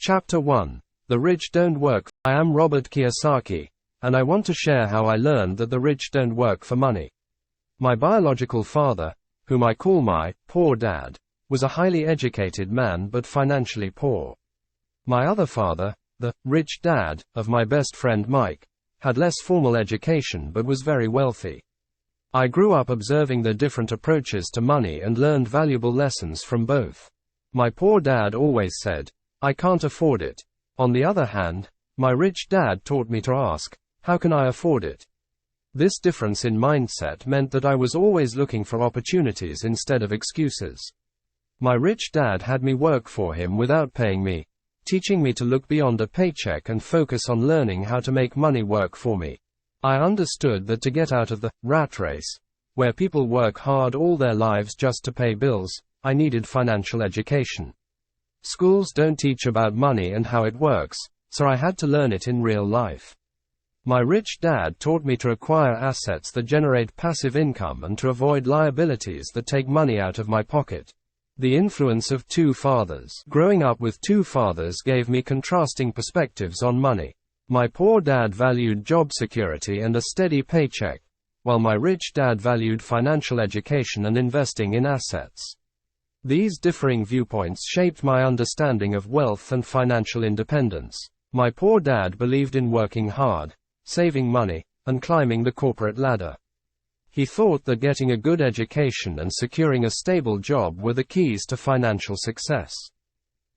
Chapter 1. The Rich Don't Work. I am Robert Kiyosaki, and I want to share how I learned that the rich don't work for money. My biological father, whom I call my poor dad, was a highly educated man but financially poor. My other father, the rich dad of my best friend Mike, had less formal education but was very wealthy. I grew up observing the different approaches to money and learned valuable lessons from both. My poor dad always said, "I can't afford it." On the other hand, my rich dad taught me to ask, "How can I afford it?" This difference in mindset meant that I was always looking for opportunities instead of excuses. My rich dad had me work for him without paying me, teaching me to look beyond a paycheck and focus on learning how to make money work for me. I understood that to get out of the rat race, where people work hard all their lives just to pay bills, I needed financial education. Schools don't teach about money and how it works, so I had to learn it in real life. My rich dad taught me to acquire assets that generate passive income and to avoid liabilities that take money out of my pocket. The influence of two fathers. Growing up with two fathers gave me contrasting perspectives on money. My poor dad valued job security and a steady paycheck, while my rich dad valued financial education and investing in assets. These differing viewpoints shaped my understanding of wealth and financial independence. My poor dad believed in working hard, saving money, and climbing the corporate ladder. He thought that getting a good education and securing a stable job were the keys to financial success.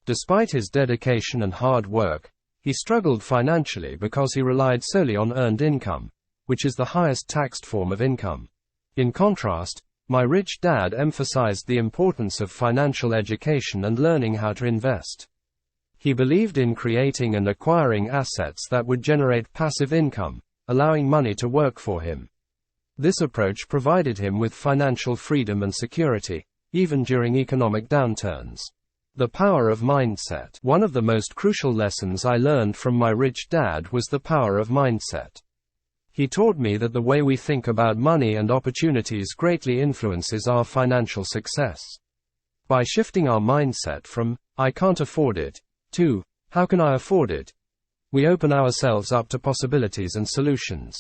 Despite his dedication and hard work, he struggled financially because he relied solely on earned income, which is the highest taxed form of income. In contrast, my rich dad emphasized the importance of financial education and learning how to invest. He believed in creating and acquiring assets that would generate passive income, allowing money to work for him. This approach provided him with financial freedom and security, even during economic downturns. The power of mindset. One of the most crucial lessons I learned from my rich dad was the power of mindset. He taught me that the way we think about money and opportunities greatly influences our financial success. By shifting our mindset from, "I can't afford it," to, "How can I afford it?" we open ourselves up to possibilities and solutions.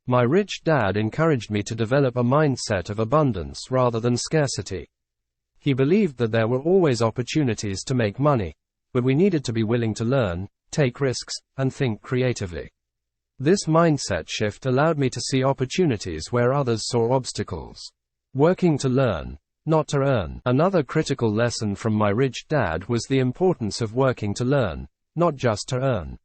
My rich dad encouraged me to develop a mindset of abundance rather than scarcity. He believed that there were always opportunities to make money, but we needed to be willing to learn, take risks, and think creatively. This mindset shift allowed me to see opportunities where others saw obstacles. Working to learn, not to earn. Another critical lesson from my rich dad was the importance of working to learn, not just to earn.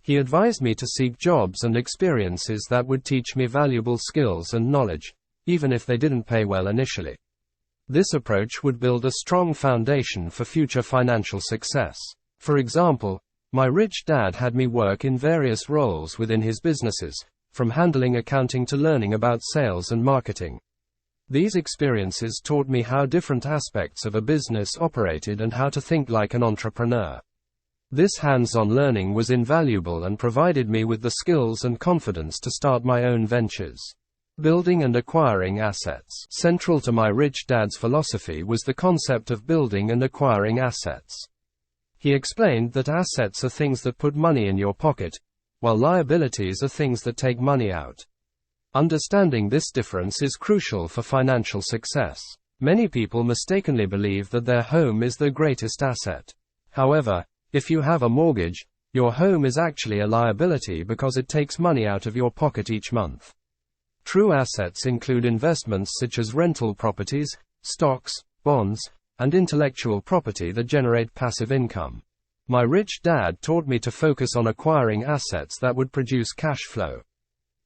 He advised me to seek jobs and experiences that would teach me valuable skills and knowledge, even if they didn't pay well initially. This approach would build a strong foundation for future financial success. For example, my rich dad had me work in various roles within his businesses, from handling accounting to learning about sales and marketing. These experiences taught me how different aspects of a business operated and how to think like an entrepreneur. This hands-on learning was invaluable and provided me with the skills and confidence to start my own ventures. Building and acquiring assets. Central to my rich dad's philosophy was the concept of building and acquiring assets. He explained that assets are things that put money in your pocket, while liabilities are things that take money out. Understanding this difference is crucial for financial success. Many people mistakenly believe that their home is their greatest asset. However, if you have a mortgage, your home is actually a liability because it takes money out of your pocket each month. True assets include investments such as rental properties, stocks, bonds, and intellectual property that generate passive income. My rich dad taught me to focus on acquiring assets that would produce cash flow.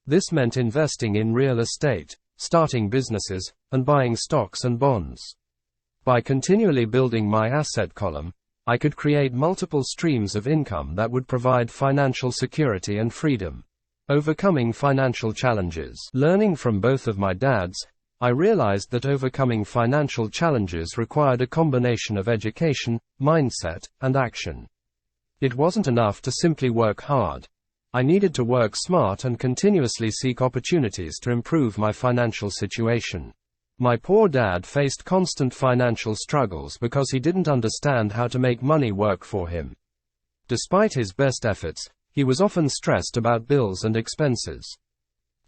This meant investing in real estate, starting businesses, and buying stocks and bonds. By continually building my asset column, I could create multiple streams of income that would provide financial security and freedom. Overcoming financial challenges. Learning from both of my dads, I realized that overcoming financial challenges required a combination of education, mindset, and action. It wasn't enough to simply work hard. I needed to work smart and continuously seek opportunities to improve my financial situation. My poor dad faced constant financial struggles because he didn't understand how to make money work for him. Despite his best efforts, he was often stressed about bills and expenses.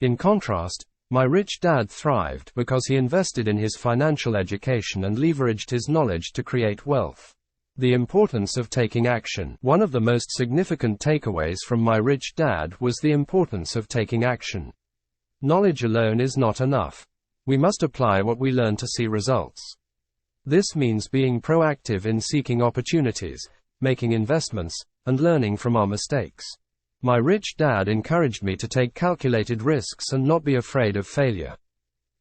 In contrast, my rich dad thrived because he invested in his financial education and leveraged his knowledge to create wealth. The importance of taking action. One of the most significant takeaways from my rich dad was the importance of taking action. Knowledge alone is not enough. We must apply what we learn to see results. This means being proactive in seeking opportunities, making investments, and learning from our mistakes. My rich dad encouraged me to take calculated risks and not be afraid of failure.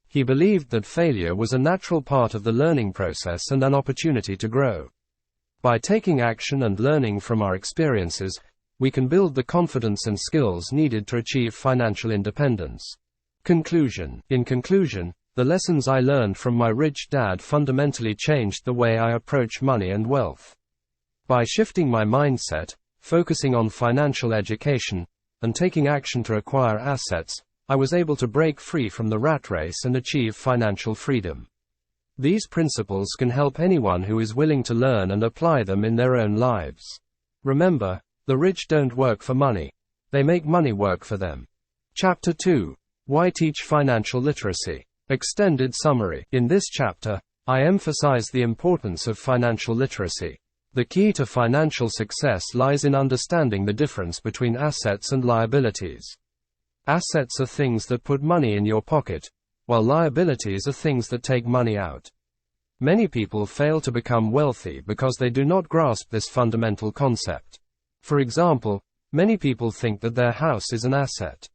He believed that failure was a natural part of the learning process and an opportunity to grow. By taking action and learning from our experiences, we can build the confidence and skills needed to achieve financial independence. Conclusion. In conclusion, the lessons I learned from my rich dad fundamentally changed the way I approach money and wealth. By shifting my mindset, focusing on financial education, and taking action to acquire assets, I was able to break free from the rat race and achieve financial freedom. These principles can help anyone who is willing to learn and apply them in their own lives. Remember, the rich don't work for money. They make money work for them. Chapter 2. Why teach financial literacy? Extended summary. In this chapter, I emphasize the importance of financial literacy. The key to financial success lies in understanding the difference between assets and liabilities. Assets are things that put money in your pocket, while liabilities are things that take money out. Many people fail to become wealthy because they do not grasp this fundamental concept. For example, many people think that their house is an asset.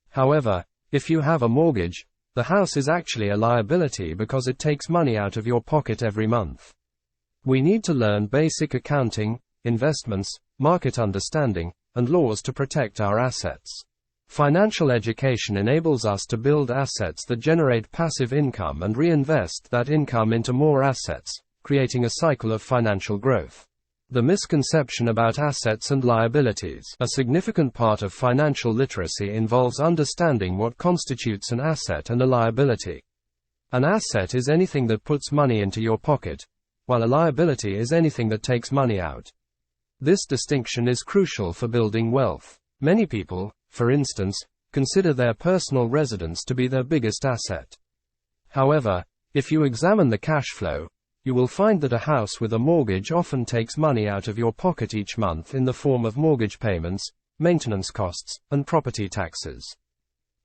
However, if you have a mortgage, the house is actually a liability because it takes money out of your pocket every month. We need to learn basic accounting, investments, market understanding, and laws to protect our assets. Financial education enables us to build assets that generate passive income and reinvest that income into more assets, creating a cycle of financial growth. The misconception about assets and liabilities. A significant part of financial literacy involves understanding what constitutes an asset and a liability. An asset is anything that puts money into your pocket, while a liability is anything that takes money out. This distinction is crucial for building wealth. Many people, for instance, consider their personal residence to be their biggest asset. However, if you examine the cash flow, you will find that a house with a mortgage often takes money out of your pocket each month in the form of mortgage payments, maintenance costs, and property taxes.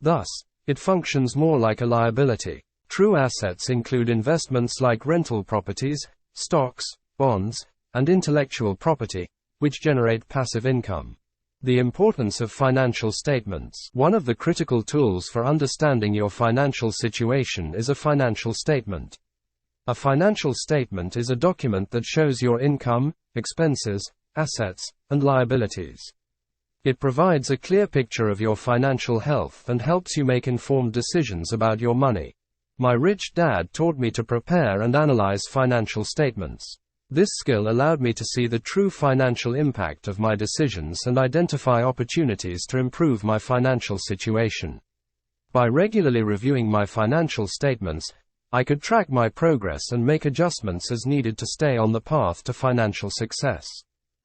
Thus, it functions more like a liability. True assets include investments like rental properties, stocks, bonds, and intellectual property, which generate passive income. The importance of financial statements. One of the critical tools for understanding your financial situation is a financial statement. A financial statement is a document that shows your income, expenses, assets, and liabilities. It provides a clear picture of your financial health and helps you make informed decisions about your money. My rich dad taught me to prepare and analyze financial statements. This skill allowed me to see the true financial impact of my decisions and identify opportunities to improve my financial situation. By regularly reviewing my financial statements, I could track my progress and make adjustments as needed to stay on the path to financial success.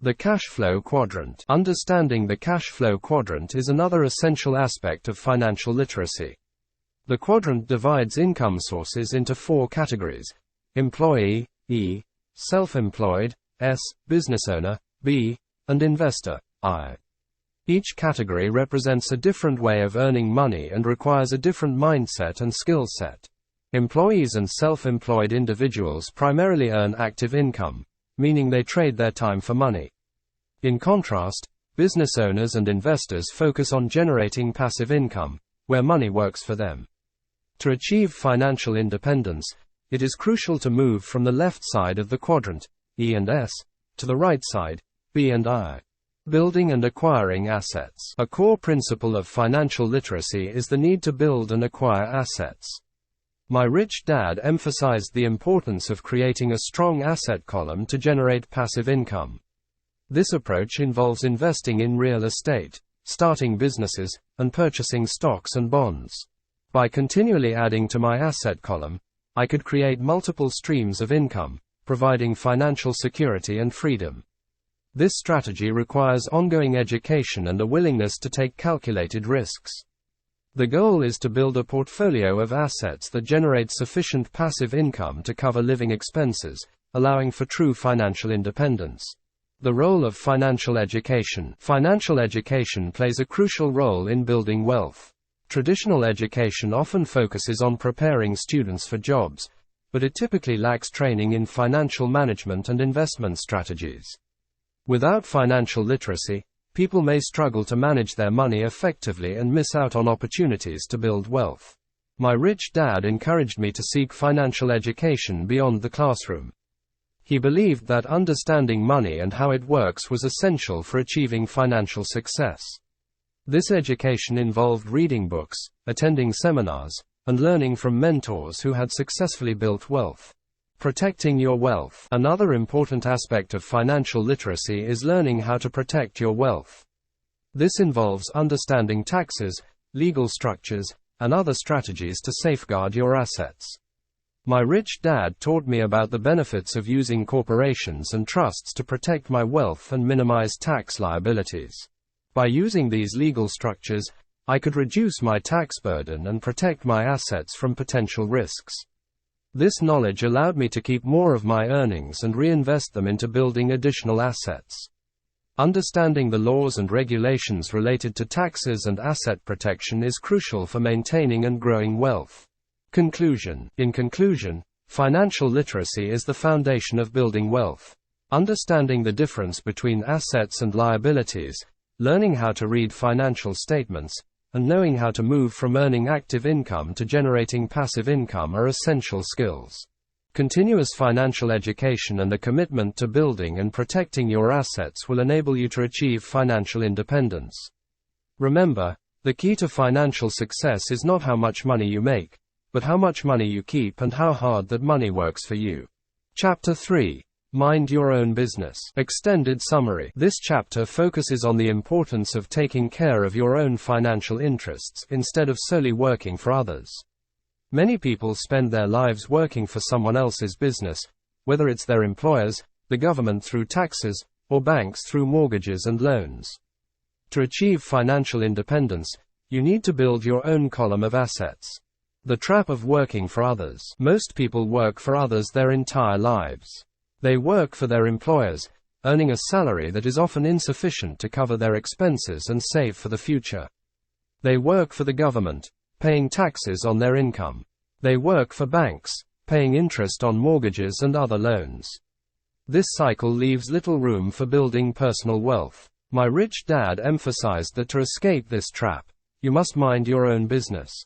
The cash flow quadrant. Understanding the cash flow quadrant is another essential aspect of financial literacy. The quadrant divides income sources into 4 categories: employee, E; self-employed, S; business owner, B; and investor, I. Each category represents a different way of earning money and requires a different mindset and skill set. Employees and self-employed individuals primarily earn active income, meaning they trade their time for money. In contrast, business owners and investors focus on generating passive income, where money works for them. To achieve financial independence, it is crucial to move from the left side of the quadrant, E and S, to the right side, B and I. Building and acquiring assets. A core principle of financial literacy is the need to build and acquire assets. My rich dad emphasized the importance of creating a strong asset column to generate passive income. This approach involves investing in real estate, starting businesses, and purchasing stocks and bonds. By continually adding to my asset column, I could create multiple streams of income, providing financial security and freedom. This strategy requires ongoing education and a willingness to take calculated risks. The goal is to build a portfolio of assets that generate sufficient passive income to cover living expenses, allowing for true financial independence. The role of financial education. Financial education plays a crucial role in building wealth. Traditional education often focuses on preparing students for jobs, but it typically lacks training in financial management and investment strategies. Without financial literacy, people may struggle to manage their money effectively and miss out on opportunities to build wealth. My rich dad encouraged me to seek financial education beyond the classroom. He believed that understanding money and how it works was essential for achieving financial success. This education involved reading books, attending seminars, and learning from mentors who had successfully built wealth. Protecting your wealth. Another important aspect of financial literacy is learning how to protect your wealth. This involves understanding taxes, legal structures, and other strategies to safeguard your assets. My rich dad taught me about the benefits of using corporations and trusts to protect my wealth and minimize tax liabilities. By using these legal structures, I could reduce my tax burden and protect my assets from potential risks. This knowledge allowed me to keep more of my earnings and reinvest them into building additional assets. Understanding the laws and regulations related to taxes and asset protection is crucial for maintaining and growing wealth. Conclusion. In conclusion, financial literacy is the foundation of building wealth. Understanding the difference between assets and liabilities, learning how to read financial statements, and knowing how to move from earning active income to generating passive income are essential skills. Continuous financial education and a commitment to building and protecting your assets will enable you to achieve financial independence. Remember, the key to financial success is not how much money you make, but how much money you keep and how hard that money works for you. Chapter 3. Mind your own business. Extended summary. This chapter focuses on the importance of taking care of your own financial interests instead of solely working for others. Many people spend their lives working for someone else's business, whether it's their employers, the government through taxes, or banks through mortgages and loans. To achieve financial independence, you need to build your own column of assets. The trap of working for others. Most people work for others their entire lives. They work for their employers, earning a salary that is often insufficient to cover their expenses and save for the future. They work for the government, paying taxes on their income. They work for banks, paying interest on mortgages and other loans. This cycle leaves little room for building personal wealth. My rich dad emphasized that to escape this trap, you must mind your own business.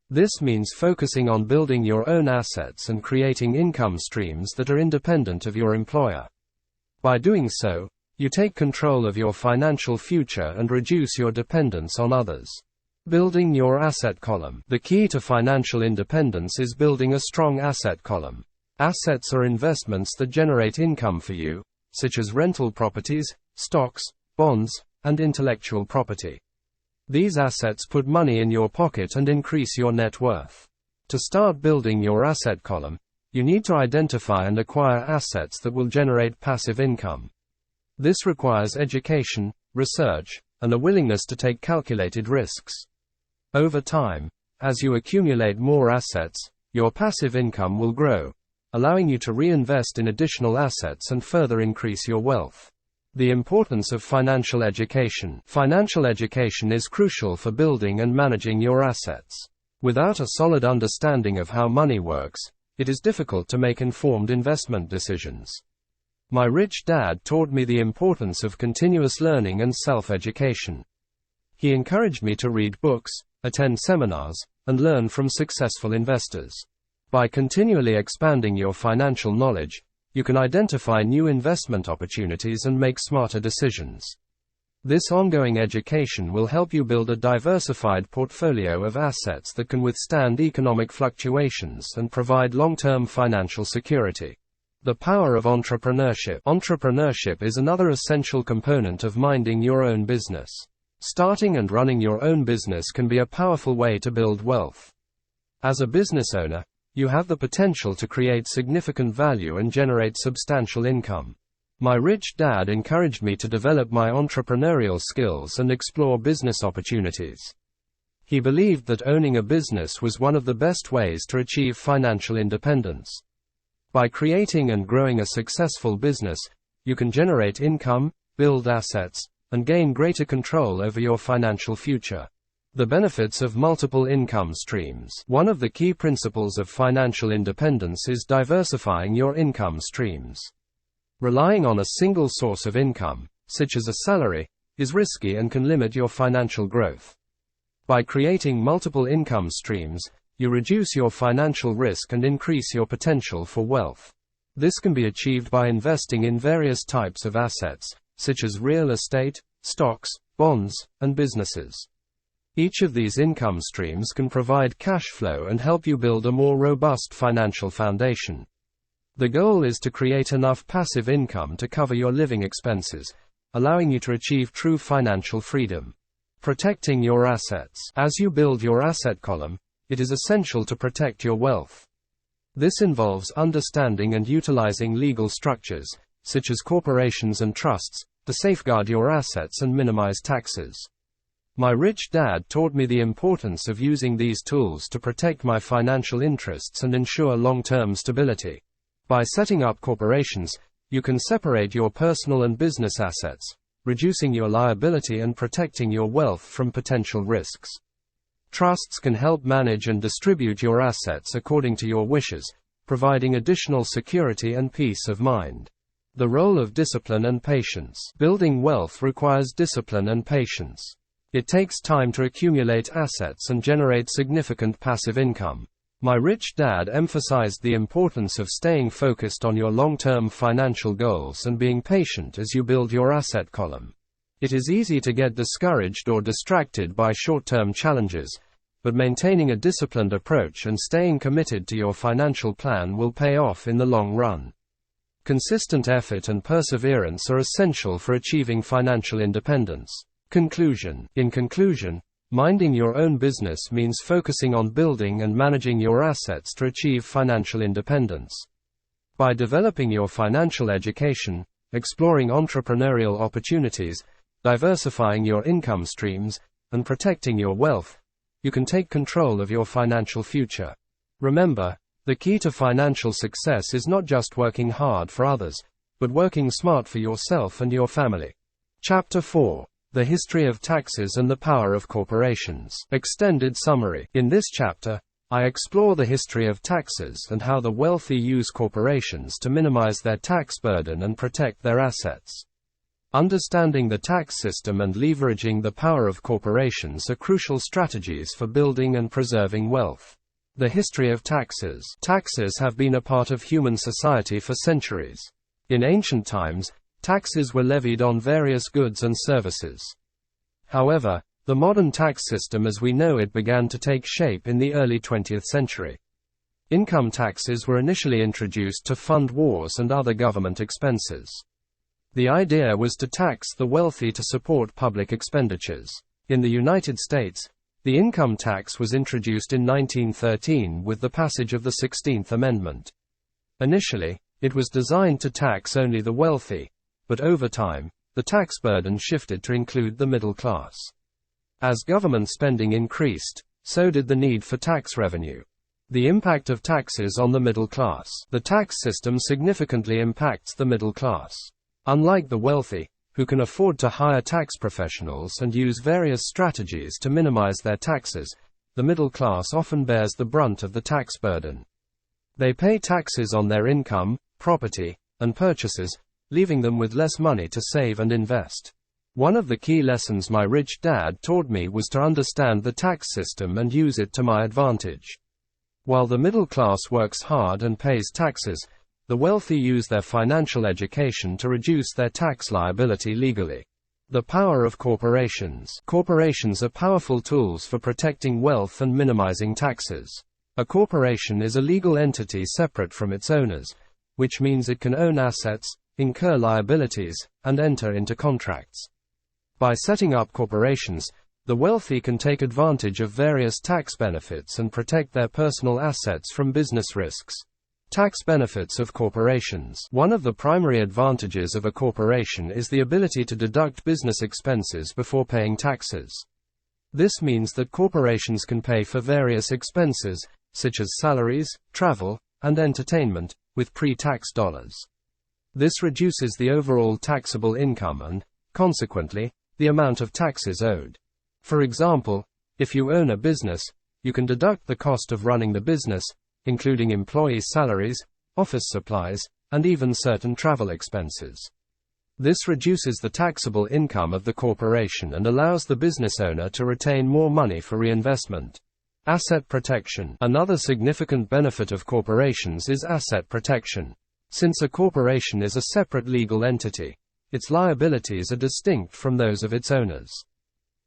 This means focusing on building your own assets and creating income streams that are independent of your employer. By doing so, you take control of your financial future and reduce your dependence on others. Building your asset column. The key to financial independence is building a strong asset column. Assets are investments that generate income for you, such as rental properties, stocks, bonds, and intellectual property. These assets put money in your pocket and increase your net worth. To start building your asset column, you need to identify and acquire assets that will generate passive income. This requires education, research, and a willingness to take calculated risks. Over time, as you accumulate more assets, your passive income will grow, allowing you to reinvest in additional assets and further increase your wealth. The importance of financial education. Financial education is crucial for building and managing your assets. Without a solid understanding of how money works, it is difficult to make informed investment decisions. My rich dad taught me the importance of continuous learning and self-education. He encouraged me to read books, attend seminars, and learn from successful investors. By continually expanding your financial knowledge, you can identify new investment opportunities and make smarter decisions. This ongoing education will help you build a diversified portfolio of assets that can withstand economic fluctuations and provide long-term financial security. The power of entrepreneurship. Entrepreneurship is another essential component of minding your own business. Starting and running your own business can be a powerful way to build wealth. As a business owner, you have the potential to create significant value and generate substantial income. My rich dad encouraged me to develop my entrepreneurial skills and explore business opportunities. He believed that owning a business was one of the best ways to achieve financial independence. By creating and growing a successful business, you can generate income, build assets, and gain greater control over your financial future. The benefits of multiple income streams. One of the key principles of financial independence is diversifying your income streams. Relying on a single source of income, such as a salary, is risky and can limit your financial growth. By creating multiple income streams, you reduce your financial risk and increase your potential for wealth. This can be achieved by investing in various types of assets, such as real estate, stocks, bonds, and businesses. Each of these income streams can provide cash flow and help you build a more robust financial foundation. The goal is to create enough passive income to cover your living expenses, allowing you to achieve true financial freedom. Protecting your assets. As you build your asset column, it is essential to protect your wealth. This involves understanding and utilizing legal structures, such as corporations and trusts, to safeguard your assets and minimize taxes. My rich dad taught me the importance of using these tools to protect my financial interests and ensure long-term stability. By setting up corporations, you can separate your personal and business assets, reducing your liability and protecting your wealth from potential risks. Trusts can help manage and distribute your assets according to your wishes, providing additional security and peace of mind. The role of discipline and patience. Building wealth requires discipline and patience. It takes time to accumulate assets and generate significant passive income. My rich dad emphasized the importance of staying focused on your long-term financial goals and being patient as you build your asset column. It is easy to get discouraged or distracted by short-term challenges, but maintaining a disciplined approach and staying committed to your financial plan will pay off in the long run. Consistent effort and perseverance are essential for achieving financial independence. Conclusion. In conclusion, minding your own business means focusing on building and managing your assets to achieve financial independence. By developing your financial education, exploring entrepreneurial opportunities, diversifying your income streams, and protecting your wealth, you can take control of your financial future. Remember, the key to financial success is not just working hard for others, but working smart for yourself and your family. Chapter 4. The History of Taxes and the Power of Corporations. Extended summary. In this chapter, I explore the history of taxes and how the wealthy use corporations to minimize their tax burden and protect their assets. Understanding the tax system and leveraging the power of corporations are crucial strategies for building and preserving wealth. The history of taxes. Taxes have been a part of human society for centuries. In ancient times, taxes were levied on various goods and services. However, the modern tax system as we know it began to take shape in the early 20th century. Income taxes were initially introduced to fund wars and other government expenses. The idea was to tax the wealthy to support public expenditures. In the United States, the income tax was introduced in 1913 with the passage of the 16th Amendment. Initially, it was designed to tax only the wealthy, but over time, the tax burden shifted to include the middle class. As government spending increased, so did the need for tax revenue. The impact of taxes on the middle class. The tax system significantly impacts the middle class. Unlike the wealthy, who can afford to hire tax professionals and use various strategies to minimize their taxes, the middle class often bears the brunt of the tax burden. They pay taxes on their income, property, and purchases, leaving them with less money to save and invest. One of the key lessons my rich dad taught me was to understand the tax system and use it to my advantage. While the middle class works hard and pays taxes, the wealthy use their financial education to reduce their tax liability legally. The power of corporations. Corporations are powerful tools for protecting wealth and minimizing taxes. A corporation is a legal entity separate from its owners, which means it can own assets, incur liabilities, and enter into contracts. By setting up corporations, the wealthy can take advantage of various tax benefits and protect their personal assets from business risks. Tax benefits of corporations. One of the primary advantages of a corporation is the ability to deduct business expenses before paying taxes. This means that corporations can pay for various expenses, such as salaries, travel, and entertainment, with pre-tax dollars. This reduces the overall taxable income and, consequently, the amount of taxes owed. For example, if you own a business, you can deduct the cost of running the business, including employee salaries, office supplies, and even certain travel expenses. This reduces the taxable income of the corporation and allows the business owner to retain more money for reinvestment. Asset protection. Another significant benefit of corporations is asset protection. Since a corporation is a separate legal entity, its liabilities are distinct from those of its owners.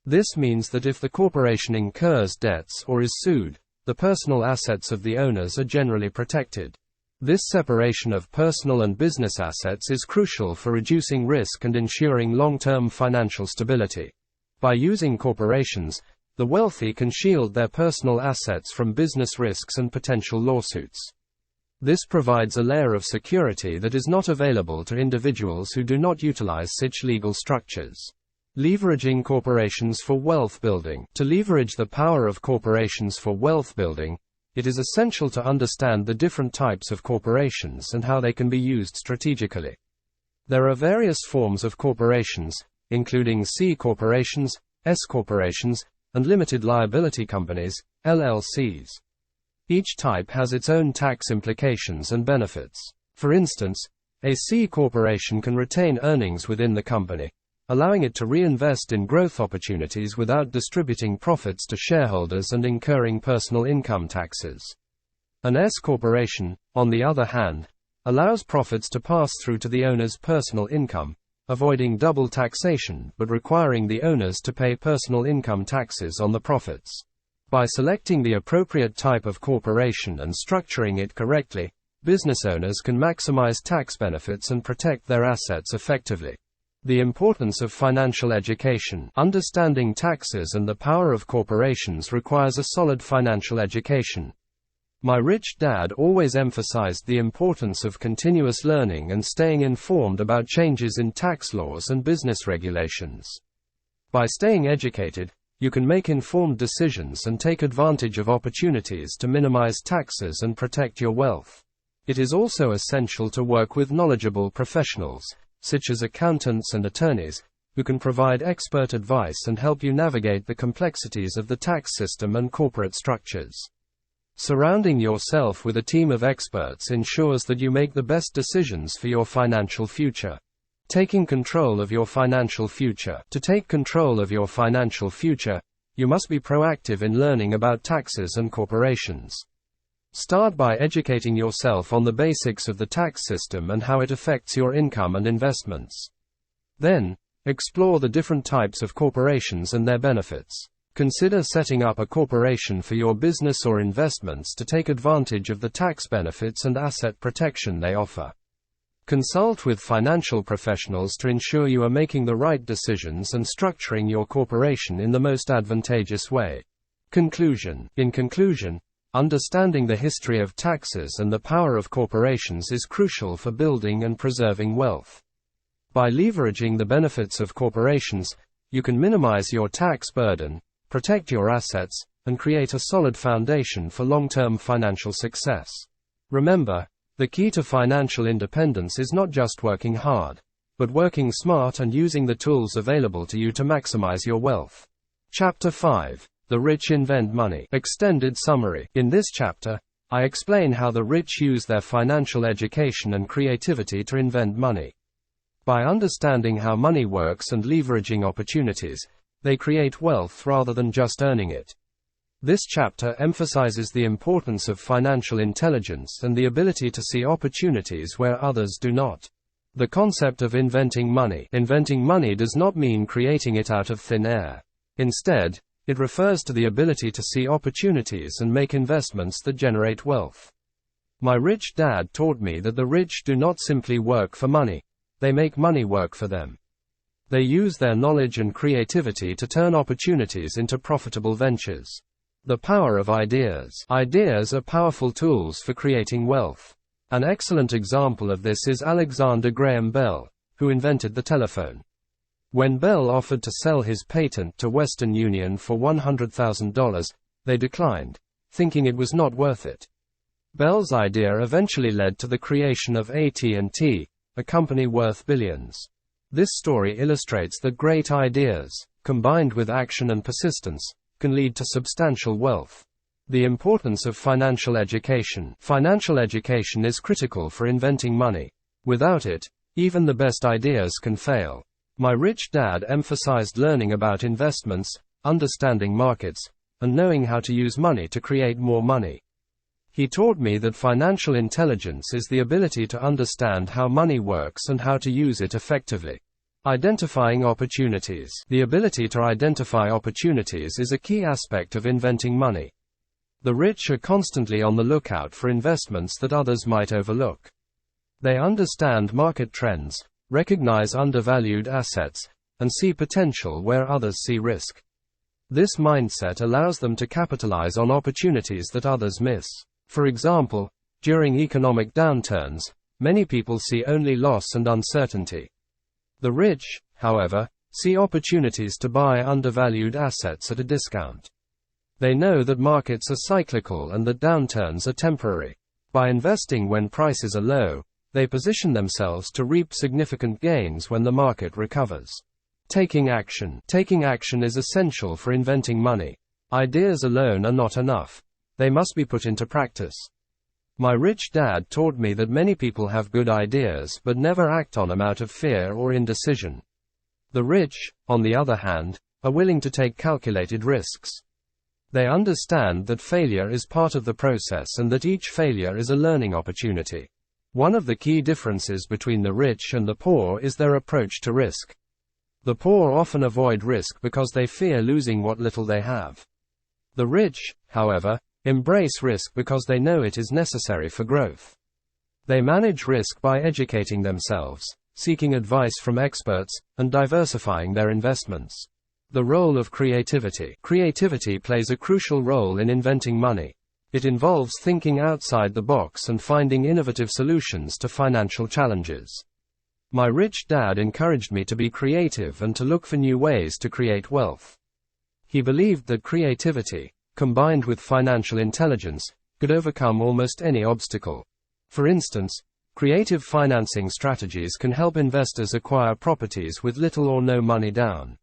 This means that if the corporation incurs debts or is sued, the personal assets of the owners are generally protected. This separation of personal and business assets is crucial for reducing risk and ensuring long-term financial stability. By using corporations, the wealthy can shield their personal assets from business risks and potential lawsuits. This provides a layer of security that is not available to individuals who do not utilize such legal structures. Leveraging corporations for wealth building. To leverage the power of corporations for wealth building, it is essential to understand the different types of corporations and how they can be used strategically. There are various forms of corporations, including C corporations, S corporations, and limited liability companies, LLCs. Each type has its own tax implications and benefits. For instance, a C corporation can retain earnings within the company, allowing it to reinvest in growth opportunities without distributing profits to shareholders and incurring personal income taxes. An S corporation, on the other hand, allows profits to pass through to the owner's personal income, avoiding double taxation but requiring the owners to pay personal income taxes on the profits. By selecting the appropriate type of corporation and structuring it correctly, business owners can maximize tax benefits and protect their assets effectively. The importance of financial education. Understanding taxes and the power of corporations requires a solid financial education. My rich dad always emphasized the importance of continuous learning and staying informed about changes in tax laws and business regulations. By staying educated, you can make informed decisions and take advantage of opportunities to minimize taxes and protect your wealth. It is also essential to work with knowledgeable professionals, such as accountants and attorneys, who can provide expert advice and help you navigate the complexities of the tax system and corporate structures. Surrounding yourself with a team of experts ensures that you make the best decisions for your financial future. Taking control of your financial future. To take control of your financial future, you must be proactive in learning about taxes and corporations. Start by educating yourself on the basics of the tax system and how it affects your income and investments. Then, explore the different types of corporations and their benefits. Consider setting up a corporation for your business or investments to take advantage of the tax benefits and asset protection they offer. Consult with financial professionals to ensure you are making the right decisions and structuring your corporation in the most advantageous way. Conclusion. In conclusion, understanding the history of taxes and the power of corporations is crucial for building and preserving wealth. By leveraging the benefits of corporations, you can minimize your tax burden, protect your assets, and create a solid foundation for long-term financial success. Remember, the key to financial independence is not just working hard, but working smart and using the tools available to you to maximize your wealth. Chapter 5. The Rich Invent Money. Extended summary. In this chapter, I explain how the rich use their financial education and creativity to invent money. By understanding how money works and leveraging opportunities, they create wealth rather than just earning it. This chapter emphasizes the importance of financial intelligence and the ability to see opportunities where others do not. The concept of inventing money. Inventing money does not mean creating it out of thin air. Instead, it refers to the ability to see opportunities and make investments that generate wealth. My rich dad taught me that the rich do not simply work for money, they make money work for them. They use their knowledge and creativity to turn opportunities into profitable ventures. The power of ideas. Ideas are powerful tools for creating wealth. An excellent example of this is Alexander Graham Bell, who invented the telephone. When Bell offered to sell his patent to Western Union for $100,000, they declined, thinking it was not worth it. Bell's idea eventually led to the creation of AT&T, a company worth billions. This story illustrates that great ideas, combined with action and persistence, can lead to substantial wealth. The importance of financial education. Financial education is critical for inventing money. Without it, even the best ideas can fail. My rich dad emphasized learning about investments, understanding markets, and knowing how to use money to create more money. He taught me that financial intelligence is the ability to understand how money works and how to use it effectively. Identifying opportunities. The ability to identify opportunities is a key aspect of inventing money. The rich are constantly on the lookout for investments that others might overlook. They understand market trends, recognize undervalued assets, and see potential where others see risk. This mindset allows them to capitalize on opportunities that others miss. For example, during economic downturns, many people see only loss and uncertainty. The rich, however, see opportunities to buy undervalued assets at a discount. They know that markets are cyclical and that downturns are temporary. By investing when prices are low, they position themselves to reap significant gains when the market recovers. Taking action. Taking action is essential for inventing money. Ideas alone are not enough. They must be put into practice. My rich dad taught me that many people have good ideas but never act on them out of fear or indecision. The rich, on the other hand, are willing to take calculated risks. They understand that failure is part of the process and that each failure is a learning opportunity. One of the key differences between the rich and the poor is their approach to risk. The poor often avoid risk because they fear losing what little they have. The rich, however, embrace risk because they know it is necessary for growth. They manage risk by educating themselves, seeking advice from experts, and diversifying their investments. The role of creativity. Creativity plays a crucial role in inventing money. It involves thinking outside the box and finding innovative solutions to financial challenges. My rich dad encouraged me to be creative and to look for new ways to create wealth. He believed that creativity, combined with financial intelligence, could overcome almost any obstacle. For instance, creative financing strategies can help investors acquire properties with little or no money down.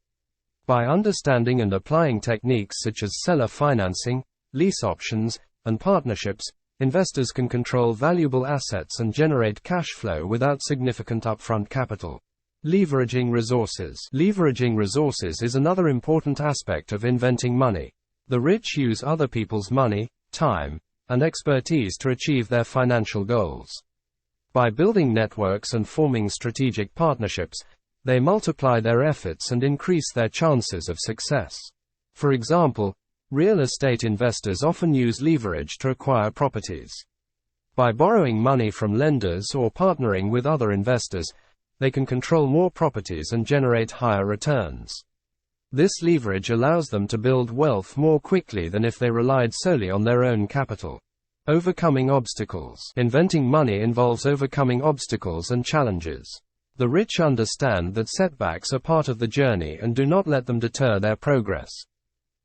By understanding and applying techniques such as seller financing, lease options, and partnerships, investors can control valuable assets and generate cash flow without significant upfront capital. Leveraging resources. Leveraging resources is another important aspect of inventing money. The rich use other people's money, time, and expertise to achieve their financial goals. By building networks and forming strategic partnerships, they multiply their efforts and increase their chances of success. For example, real estate investors often use leverage to acquire properties. By borrowing money from lenders or partnering with other investors, they can control more properties and generate higher returns. This leverage allows them to build wealth more quickly than if they relied solely on their own capital. Overcoming obstacles. Inventing money involves overcoming obstacles and challenges. The rich understand that setbacks are part of the journey and do not let them deter their progress.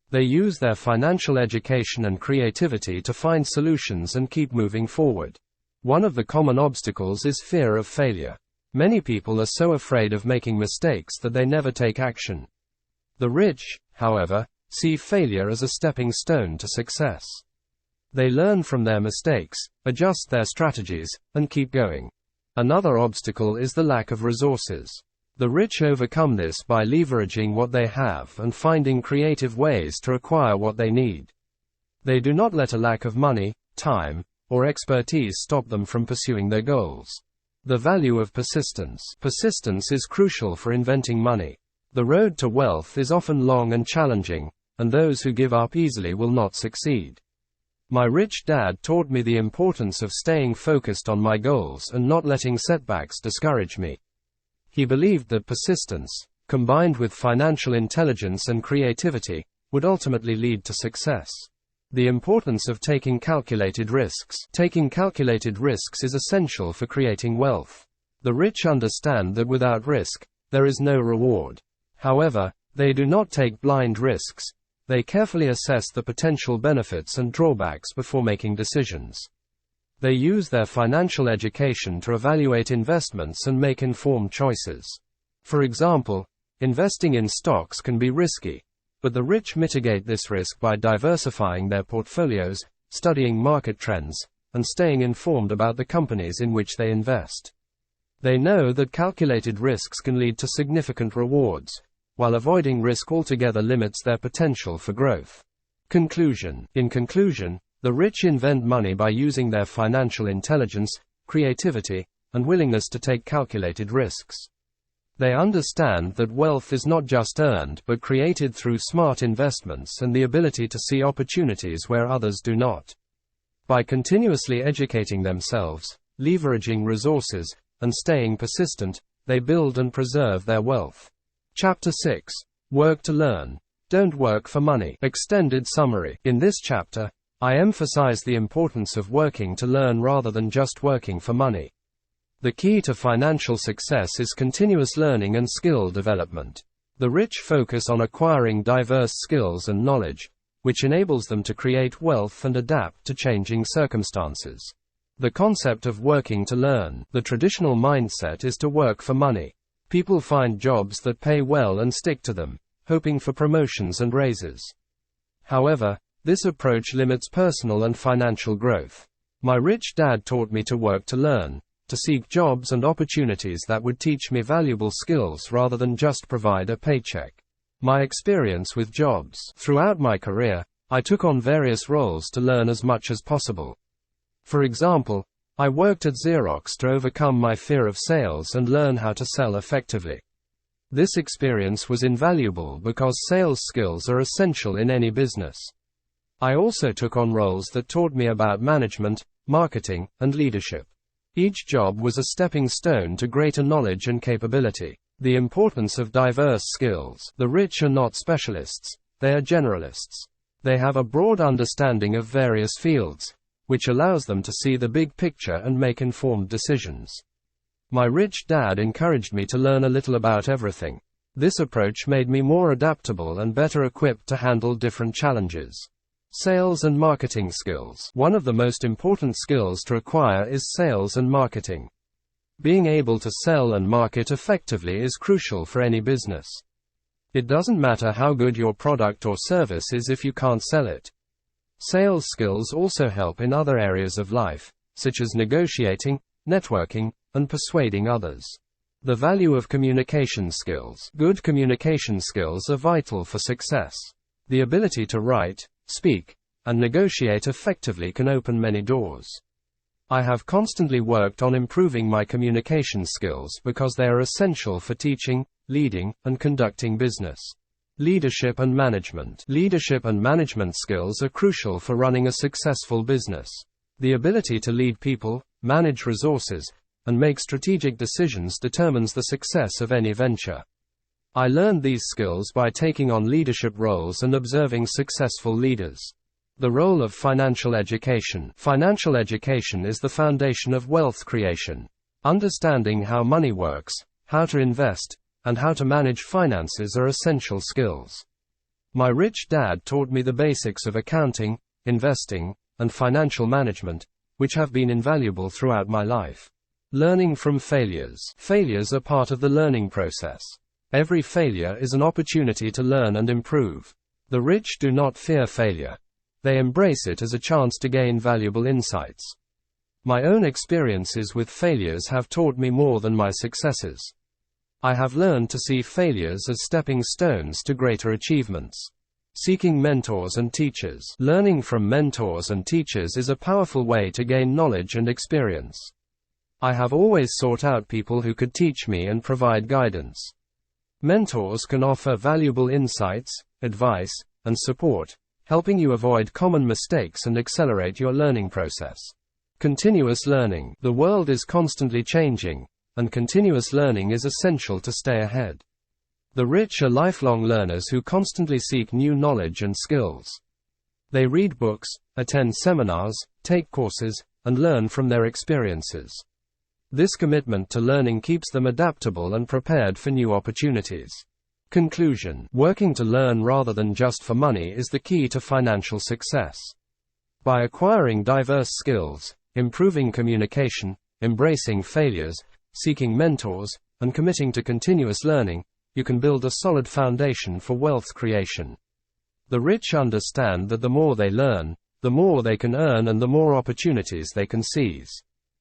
They use their financial education and creativity to find solutions and keep moving forward. One of the common obstacles is fear of failure. Many people are so afraid of making mistakes that they never take action. The rich, however, see failure as a stepping stone to success. They learn from their mistakes, adjust their strategies, and keep going. Another obstacle is the lack of resources. The rich overcome this by leveraging what they have and finding creative ways to acquire what they need. They do not let a lack of money, time, or expertise stop them from pursuing their goals. The value of persistence. Persistence is crucial for inventing money. The road to wealth is often long and challenging, and those who give up easily will not succeed. My rich dad taught me the importance of staying focused on my goals and not letting setbacks discourage me. He believed that persistence, combined with financial intelligence and creativity, would ultimately lead to success. The importance of taking calculated risks. Taking calculated risks is essential for creating wealth. The rich understand that without risk, there is no reward. However, they do not take blind risks. They carefully assess the potential benefits and drawbacks before making decisions. They use their financial education to evaluate investments and make informed choices. For example, investing in stocks can be risky, but the rich mitigate this risk by diversifying their portfolios, studying market trends, and staying informed about the companies in which they invest. They know that calculated risks can lead to significant rewards, while avoiding risk altogether limits their potential for growth. Conclusion. In conclusion, the rich invent money by using their financial intelligence, creativity, and willingness to take calculated risks. They understand that wealth is not just earned but created through smart investments and the ability to see opportunities where others do not. By continuously educating themselves, leveraging resources, and staying persistent, they build and preserve their wealth. Chapter 6. Work to learn. Don't work for money. Extended summary. In this chapter, I emphasize the importance of working to learn rather than just working for money. The key to financial success is continuous learning and skill development. The rich focus on acquiring diverse skills and knowledge, which enables them to create wealth and adapt to changing circumstances. The concept of working to learn. The traditional mindset is to work for money. People find jobs that pay well and stick to them, hoping for promotions and raises. However, this approach limits personal and financial growth. My rich dad taught me to work to learn, to seek jobs and opportunities that would teach me valuable skills rather than just provide a paycheck. My experience with jobs. Throughout my career, I took on various roles to learn as much as possible. For example, I worked at Xerox to overcome my fear of sales and learn how to sell effectively. This experience was invaluable because sales skills are essential in any business. I also took on roles that taught me about management, marketing, and leadership. Each job was a stepping stone to greater knowledge and capability. The importance of diverse skills. The rich are not specialists, they are generalists. They have a broad understanding of various fields, which allows them to see the big picture and make informed decisions. My rich dad encouraged me to learn a little about everything. This approach made me more adaptable and better equipped to handle different challenges. Sales and marketing skills. One of the most important skills to acquire is sales and marketing. Being able to sell and market effectively is crucial for any business. It doesn't matter how good your product or service is if you can't sell it. Sales skills also help in other areas of life, such as negotiating, networking, and persuading others. The value of communication skills. Good communication skills are vital for success. The ability to write, speak, and negotiate effectively can open many doors. I have constantly worked on improving my communication skills because they are essential for teaching, leading, and conducting business. Leadership and management. Leadership and management skills are crucial for running a successful business. The ability to lead people, manage resources, and make strategic decisions determines the success of any venture. I learned these skills by taking on leadership roles and observing successful leaders. The role of financial education. Financial education is the foundation of wealth creation. Understanding how money works, how to invest, and how to manage finances are essential skills. My rich dad taught me the basics of accounting, investing, and financial management, which have been invaluable throughout my life. Learning from failures. Failures are part of the learning process. Every failure is an opportunity to learn and improve. The rich do not fear failure. They embrace it as a chance to gain valuable insights. My own experiences with failures have taught me more than my successes. I have learned to see failures as stepping stones to greater achievements. Seeking mentors and teachers. Learning from mentors and teachers is a powerful way to gain knowledge and experience. I have always sought out people who could teach me and provide guidance. Mentors can offer valuable insights, advice, and support, helping you avoid common mistakes and accelerate your learning process. Continuous learning. The world is constantly changing, and continuous learning is essential to stay ahead. The rich are lifelong learners who constantly seek new knowledge and skills. They read books, attend seminars, take courses, and learn from their experiences. This commitment to learning keeps them adaptable and prepared for new opportunities. Conclusion: working to learn rather than just for money is the key to financial success. By acquiring diverse skills, improving communication, embracing failures, seeking mentors, and committing to continuous learning, you can build a solid foundation for wealth creation. The rich understand that the more they learn, the more they can earn and the more opportunities they can seize.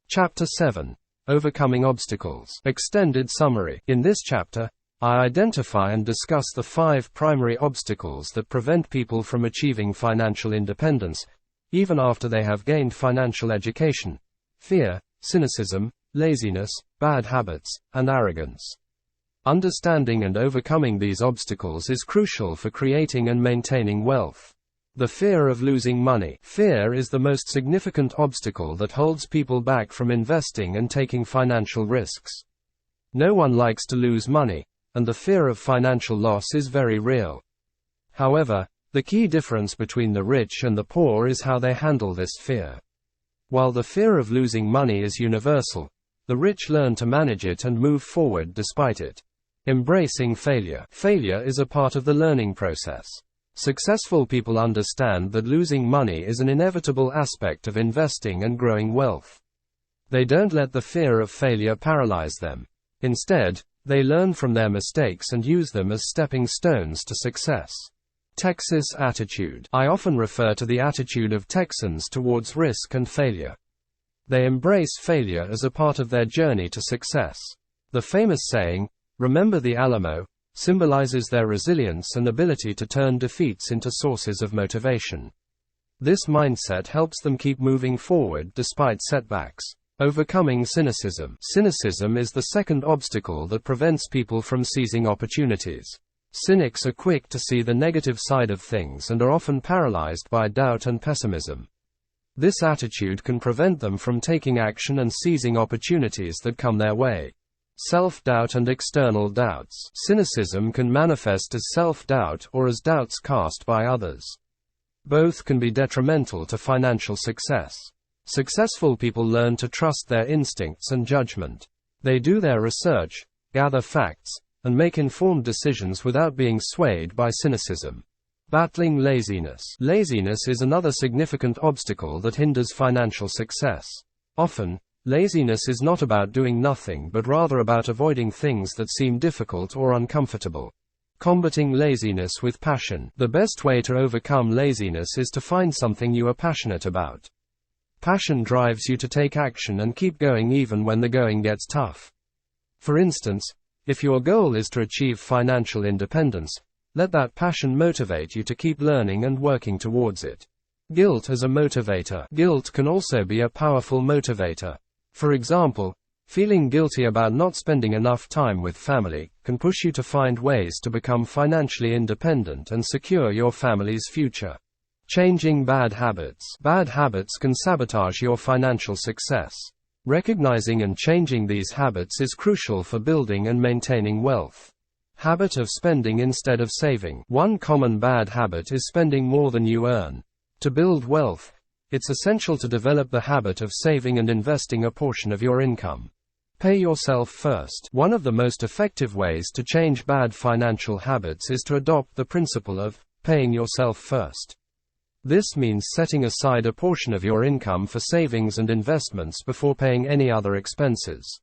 Chapter 7. Overcoming Obstacles. Extended summary. In this chapter, I identify and discuss the 5 primary obstacles that prevent people from achieving financial independence, even after they have gained financial education: fear, cynicism, laziness, bad habits, and arrogance. Understanding and overcoming these obstacles is crucial for creating and maintaining wealth. The fear of losing money. Fear is the most significant obstacle that holds people back from investing and taking financial risks. No one likes to lose money, and the fear of financial loss is very real. However, the key difference between the rich and the poor is how they handle this fear. While the fear of losing money is universal, the rich learn to manage it and move forward despite it. Embracing failure. Failure is a part of the learning process. Successful people understand that losing money is an inevitable aspect of investing and growing wealth. They don't let the fear of failure paralyze them. Instead, they learn from their mistakes and use them as stepping stones to success. Texas attitude. I often refer to the attitude of Texans towards risk and failure. They embrace failure as a part of their journey to success. The famous saying, "Remember the Alamo," symbolizes their resilience and ability to turn defeats into sources of motivation. This mindset helps them keep moving forward despite setbacks. Overcoming cynicism. Cynicism is the second obstacle that prevents people from seizing opportunities. Cynics are quick to see the negative side of things and are often paralyzed by doubt and pessimism. This attitude can prevent them from taking action and seizing opportunities that come their way. Self-doubt and external doubts. Cynicism can manifest as self-doubt or as doubts cast by others. Both can be detrimental to financial success. Successful people learn to trust their instincts and judgment. They do their research, gather facts, and make informed decisions without being swayed by cynicism. Battling laziness. Laziness is another significant obstacle that hinders financial success. Often, laziness is not about doing nothing but rather about avoiding things that seem difficult or uncomfortable. Combating laziness with passion. The best way to overcome laziness is to find something you are passionate about. Passion drives you to take action and keep going even when the going gets tough. For instance, if your goal is to achieve financial independence, let that passion motivate you to keep learning and working towards it. Guilt as a motivator. Guilt can also be a powerful motivator. For example, feeling guilty about not spending enough time with family can push you to find ways to become financially independent and secure your family's future. Changing bad habits. Bad habits can sabotage your financial success. Recognizing and changing these habits is crucial for building and maintaining wealth. Habit of spending instead of saving. One common bad habit is spending more than you earn. To build wealth, it's essential to develop the habit of saving and investing a portion of your income. Pay yourself first. One of the most effective ways to change bad financial habits is to adopt the principle of paying yourself first. This means setting aside a portion of your income for savings and investments before paying any other expenses.